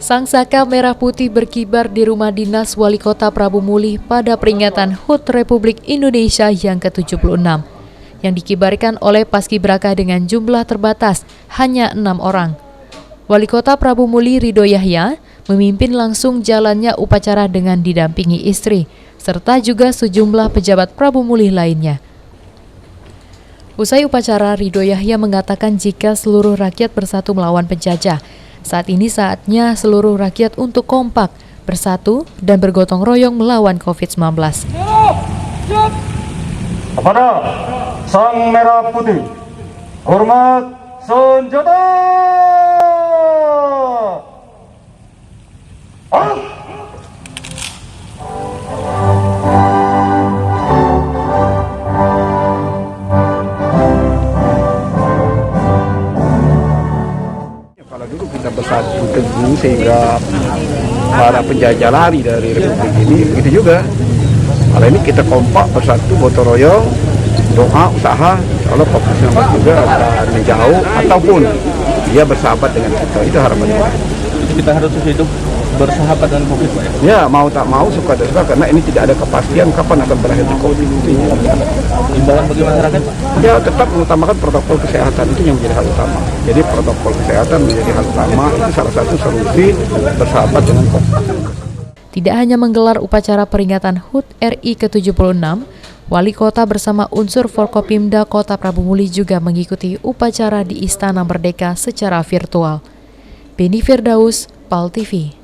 Sang saka merah putih berkibar di rumah dinas Wali Kota Prabu Mulih pada peringatan HUT Republik Indonesia yang ke-76 yang dikibarkan oleh Paskibraka dengan jumlah terbatas hanya 6 orang. Wali Kota Prabu Mulih Ridho Yahya memimpin langsung jalannya upacara dengan didampingi istri serta juga sejumlah pejabat Prabu Mulih lainnya. Usai upacara, Ridho Yahya mengatakan jika seluruh rakyat bersatu melawan penjajah, saat ini saatnya seluruh rakyat untuk kompak, bersatu, dan bergotong royong melawan COVID-19. Kepada Sang Merah Putih, hormat senjata! Kalau dulu kita bersatu teguh sehingga para penjajah lari dari republik ini, begitu juga. Kalau ini kita kompak bersatu, gotong royong, doa, usaha, insya Allah COVID-19 juga akan menjauh ataupun dia bersahabat dengan kita. Itu harapan kita. Kita harus hidup bersahabat dengan COVID, Pak. Ya, mau tak mau, suka tak suka, karena ini tidak ada kepastian kapan akan berakhir COVID. Imbauan bagi masyarakat, Pak? Ya, tetap mengutamakan protokol kesehatan, itu yang menjadi hal utama. Jadi protokol kesehatan menjadi hal utama, itu salah satu solusi bersahabat dengan COVID. Tidak hanya menggelar upacara peringatan HUT RI ke-76, Wali Kota bersama unsur Forkopimda Kota Prabu Mulih juga mengikuti upacara di Istana Merdeka secara virtual. Beni Firdaus, PAL TV.